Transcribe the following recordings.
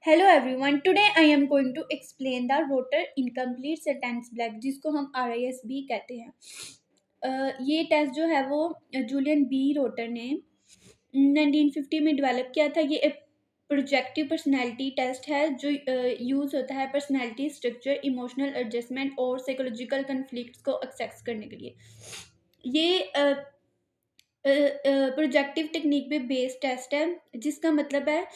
Hello everyone. Today I am going to explain the rotor incomplete sentence blank जिसको हम RISB कहते हैं। ये टेस्ट जो है वो जूलियन बी रोटर ने 1950 में डेवलप किया था। ये एक प्रोजेक्टिव पर्सनैलिटी टेस्ट है जो यूज़ होता है पर्सनैलिटी स्ट्रक्चर, इमोशनल एडजस्टमेंट और साइकोलॉजिकल कन्फ्लिक्ट्स को एक्सेस करने के लिए। ये प्रोजेक्टिव टेक्निक पे बेस्ड टेस्ट है, जिसका मतलब है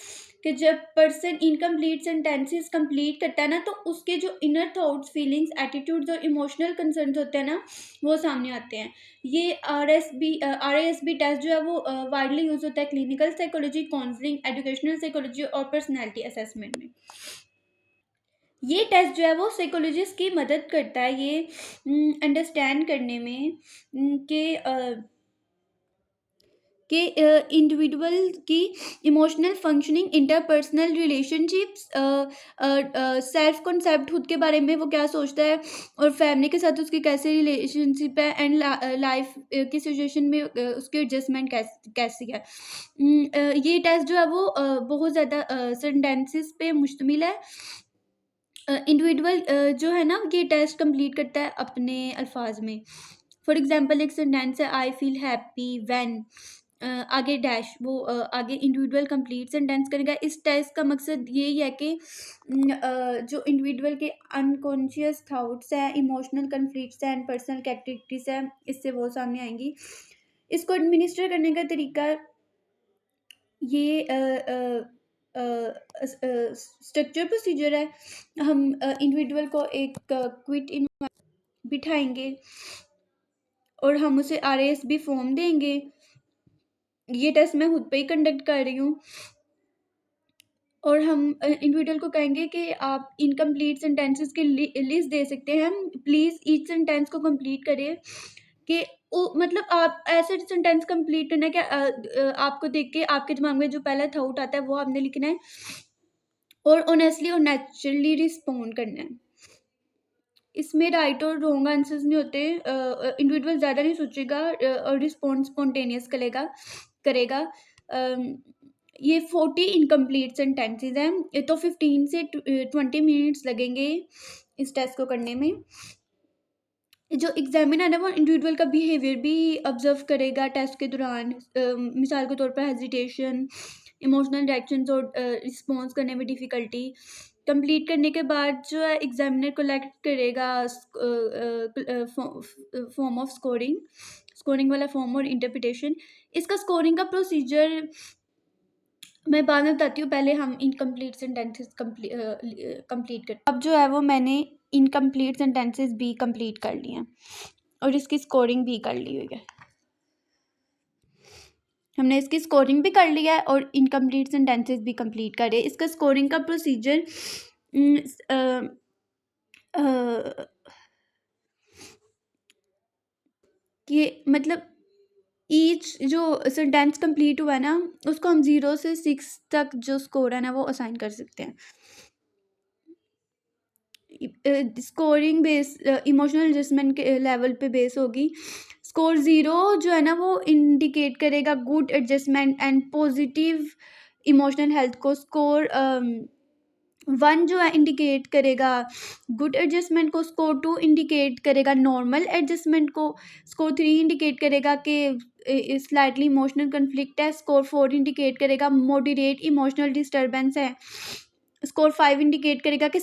कि जब पर्सन इनकम्प्लीट सेंटेंसेस कंप्लीट करता है ना, तो उसके जो इनर थॉट्स, फीलिंग्स, एटीट्यूड्स और इमोशनल कंसर्न्स होते हैं ना, वो सामने आते हैं। ये RASB टेस्ट जो है वो वाइडली यूज होता है clinical psychology, counselling, educational psychology और पर्सनैलिटी असेसमेंट में। ये टेस्ट जो है वो साइकोलॉजिस्ट की मदद करता है ये अंडरस्टैंड करने में कि इंडिविजुअल की emotional functioning, interpersonal relationships, self concept, खुद के बारे में वो क्या सोचता है और फैमिली के साथ उसकी कैसे रिलेशनशिप है, एंड लाइफ की सिचुएशन में उसकी एडजस्टमेंट कैसी है। ये टेस्ट जो है वो बहुत ज़्यादा सेंटेंसेस पे मुश्तमिल है। इंडिविजुअल जो है ना, ये टेस्ट कंप्लीट करता है अपने अल्फाज में। फॉर एग्जांपल एक सेंटेंस है, आई फील हैप्पी व्हेन आगे डैश, वो आगे इंडिविजुअल कंप्लीट सेंटेंस करेगा। इस टेस्ट का मकसद यही है कि जो इंडिविजुअल के अनकॉन्शियस थाट्स हैं, इमोशनल कन्फ्लिक्ट्स हैं एंड पर्सनल कैरेक्टरिस्टिक्स हैं, इससे वो सामने आएंगी। इसको एडमिनिस्टर करने का तरीका ये स्ट्रक्चर प्रोसीजर है। हम इंडिविजुअल को एक क्विट बिठाएंगे और हम उसे RASB फॉर्म देंगे। ये टेस्ट मैं खुद पे ही कंडक्ट कर रही हूँ। और हम इंडिविजुअल को कहेंगे कि आप इनकम्प्लीट सेंटेंसेस की लिस्ट दे सकते हैं, प्लीज़ ईच सेंटेंस को कंप्लीट करिए। कि मतलब आप ऐसे सेंटेंस कंप्लीट करना है कि आपको देख के आपके दिमाग में जो पहला थॉट आता है वो आपने लिखना है और ऑनेस्टली और नेचुरली रिस्पॉन्ड करना है। इसमें राइट और रॉन्ग आंसर्स नहीं होते। इंडिविजुअल ज़्यादा नहीं सोचेगा और रिस्पॉन्ड स्पॉन्टेनियस करेगा। ये 40 इनकम्प्लीट सेंटेंसेस हैं। ये तो 15 से 20 मिनट्स लगेंगे इस टेस्ट को करने में। जो एग्जामिनर है वो इंडिविजुअल का बिहेवियर भी ऑब्जर्व करेगा टेस्ट के दौरान। मिसाल के तौर पर हेजिटेशन, इमोशनल रिएक्शंस और रिस्पॉन्स करने में डिफ़िकल्टी। कंप्लीट करने के बाद जो है एग्जामिनर कलेक्ट करेगा फॉर्म ऑफ स्कोरिंग वाला फॉर्म और इंटरप्रिटेशन। इसका स्कोरिंग का प्रोसीजर मैं बाद में बताती हूँ, पहले हम इनकम्प्लीट सेंटेंसेस कंप्लीट कर। अब जो है वो मैंने इनकम्प्लीट सेंटेंसेस भी कंप्लीट कर लिए हैं और इसकी स्कोरिंग भी कर ली हुई है। हमने इसकी स्कोरिंग भी कर लिया है और इनकम्प्लीट सेंटेंसेस भी कंप्लीट कर लिए। इसका स्कोरिंग का प्रोसीजर कि मतलब ईच जो सेंटेंस कंप्लीट हुआ है ना, उसको हम 0 से 6 तक जो स्कोर है ना वो असाइन कर सकते हैं। स्कोरिंग बेस इमोशनल एडजस्टमेंट के लेवल पे बेस होगी। स्कोर 0 जो है ना वो इंडिकेट करेगा good adjustment and positive emotional health को। स्कोर 1 जो है इंडिकेट करेगा गुड एडजस्टमेंट को। स्कोर 2 इंडिकेट करेगा नॉर्मल एडजस्टमेंट को। स्कोर 3 इंडिकेट करेगा कि स्लाइटली इमोशनल कन्फ्लिक्ट है। स्कोर 4 इंडिकेट करेगा मॉडरेट इमोशनल डिस्टर्बेंस है। स्कोर 5 इंडिकेट करेगा कि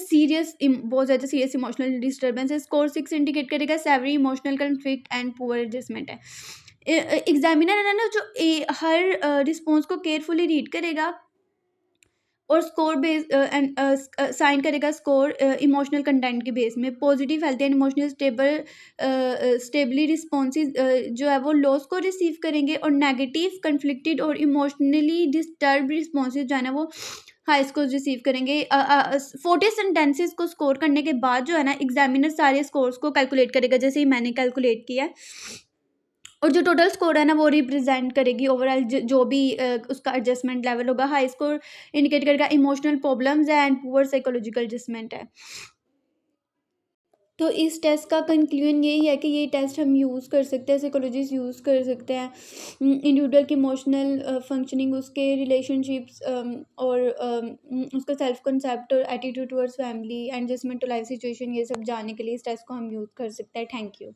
बहुत ज़्यादा सीरियस इमोशनल डिस्टर्बेंस है। स्कोर 6 इंडिकेट करेगा severe emotional conflict and poor adjustment है। एग्जामिनर है ना जो हर रिस्पॉन्स को केयरफुली रीड करेगा और स्कोर बेस एंड साइन करेगा स्कोर इमोशनल कंटेंट के बेस में। Positive health and emotional stably responses जो है वो लो स्कोर रिसीव करेंगे और नेगेटिव कन्फ्लिक्टेड और इमोशनली डिस्टर्ब रिस्पॉन्सेज जो है ना वो हाई स्कोर रिसीव करेंगे। 40 सेंटेंसेस को स्कोर करने के बाद जो है ना एग्जामिनर सारे स्कोर्स को कैलकुलेट करेगा, जैसे ही मैंने कैलकुलेट किया है। और जो टोटल स्कोर है ना वो रिप्रेजेंट करेगी ओवरऑल जो भी उसका एडजस्टमेंट लेवल होगा। हाई स्कोर इंडिकेट करेगा emotional problems and poor psychological adjustment है। तो इस टेस्ट का कंक्लूजन यही है कि ये टेस्ट हम यूज़ कर सकते हैं, साइकोलॉजिस्ट यूज़ कर सकते हैं इंडिविजुअल की इमोशनल फंक्शनिंग, उसके रिलेशनशिप्स और उसका सेल्फ कंसेप्ट और attitude towards family adjustment to life situation, ये सब जानने के लिए इस टेस्ट को हम यूज़ कर सकते हैं। Thank you.